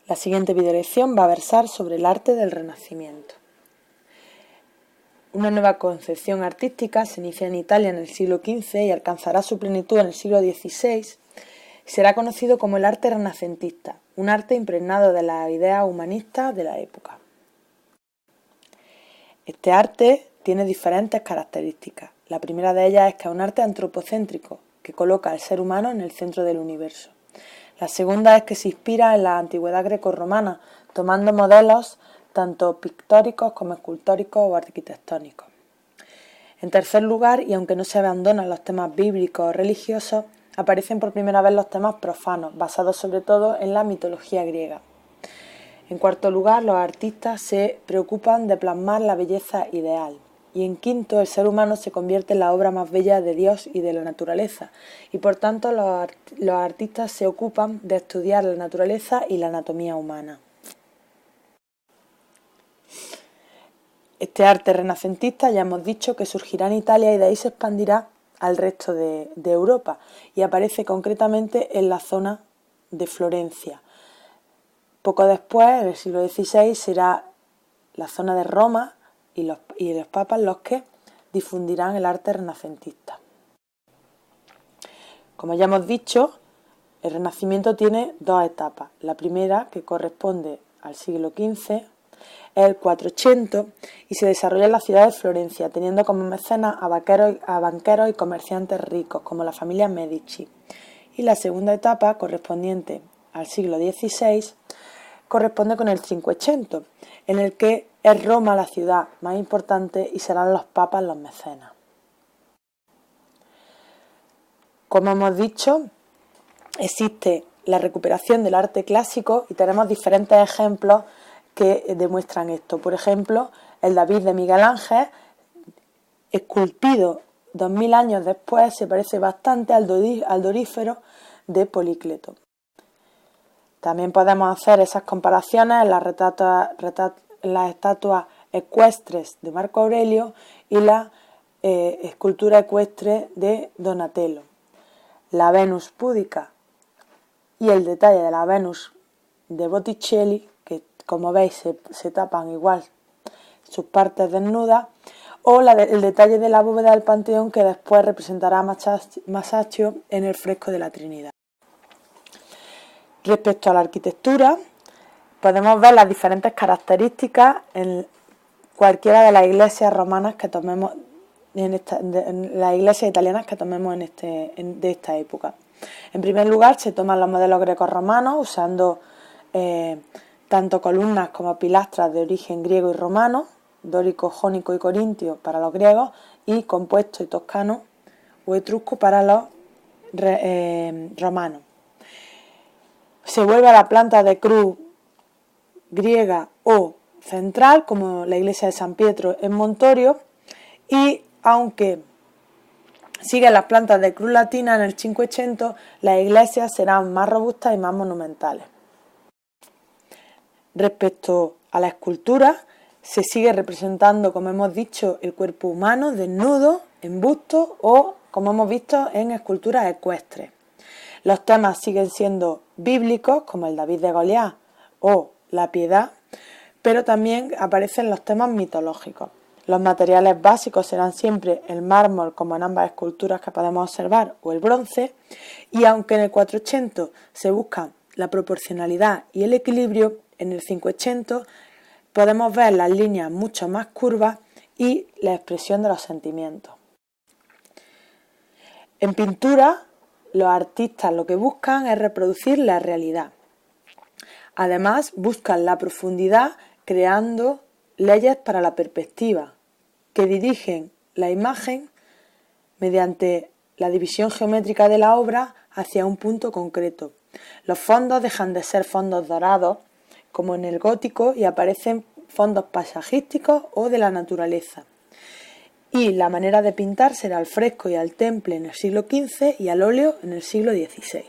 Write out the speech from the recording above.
La siguiente videolección va a versar sobre el arte del Renacimiento. Una nueva concepción artística se inicia en Italia en el siglo XV y alcanzará su plenitud en el siglo XVI. Será conocido como el arte renacentista, un arte impregnado de las ideas humanistas de la época. Este arte tiene diferentes características. La primera de ellas es que es un arte antropocéntrico, que coloca al ser humano en el centro del universo. La segunda es que se inspira en la antigüedad grecorromana, tomando modelos tanto pictóricos como escultóricos o arquitectónicos. En tercer lugar, y aunque no se abandonan los temas bíblicos o religiosos, aparecen por primera vez los temas profanos, basados sobre todo en la mitología griega. En cuarto lugar, los artistas se preocupan de plasmar la belleza ideal. Y en quinto, el ser humano se convierte en la obra más bella de Dios y de la naturaleza, y por tanto los artistas se ocupan de estudiar la naturaleza y la anatomía humana. Este arte renacentista ya hemos dicho que surgirá en Italia y de ahí se expandirá al resto de Europa, y aparece concretamente en la zona de Florencia. Poco después, en el siglo XVI, será la zona de Roma y los papas los que difundirán el arte renacentista. Como ya hemos dicho, el Renacimiento tiene dos etapas. La primera, que corresponde al siglo XV, es el 400 y se desarrolla en la ciudad de Florencia, teniendo como mecenas a banqueros y comerciantes ricos, como la familia Medici. Y la segunda etapa, correspondiente al siglo XVI, corresponde con el 500, en el que es Roma la ciudad más importante y serán los papas los mecenas. Como hemos dicho, existe la recuperación del arte clásico y tenemos diferentes ejemplos que demuestran esto. Por ejemplo, el David de Miguel Ángel, esculpido 2000 años después, se parece bastante al Dorífero de Polícleto. También podemos hacer esas comparaciones en las estatuas ecuestres de Marco Aurelio y la escultura ecuestre de Donatello. La Venus púdica y el detalle de la Venus de Botticelli, que como veis se tapan igual sus partes desnudas, o el detalle de la bóveda del Panteón que después representará a Masaccio en el fresco de la Trinidad. Respecto a la arquitectura, podemos ver las diferentes características en cualquiera de las iglesias romanas que tomemos, en las iglesias italianas que tomemos de esta época. En primer lugar, se toman los modelos grecorromanos usando tanto columnas como pilastras de origen griego y romano, dórico, jónico y corintio para los griegos, y compuesto y toscano o etrusco para los romanos. Se vuelve a la planta de cruz griega o central, como la iglesia de San Pietro en Montorio, y aunque siguen las plantas de cruz latina en el 500, las iglesias serán más robustas y más monumentales. Respecto a la escultura, se sigue representando, como hemos dicho, el cuerpo humano desnudo, en busto o, como hemos visto, en esculturas ecuestres. Los temas siguen siendo bíblicos, como el David de Goliat o la piedad, pero también aparecen los temas mitológicos. Los materiales básicos serán siempre el mármol, como en ambas esculturas que podemos observar, o el bronce, y aunque en el 400 se busca la proporcionalidad y el equilibrio, en el 500 podemos ver las líneas mucho más curvas y la expresión de los sentimientos. En pintura, los artistas lo que buscan es reproducir la realidad. Además, buscan la profundidad creando leyes para la perspectiva, que dirigen la imagen mediante la división geométrica de la obra hacia un punto concreto. Los fondos dejan de ser fondos dorados, como en el gótico, y aparecen fondos paisajísticos o de la naturaleza. Y la manera de pintar será al fresco y al temple en el siglo XV y al óleo en el siglo XVI.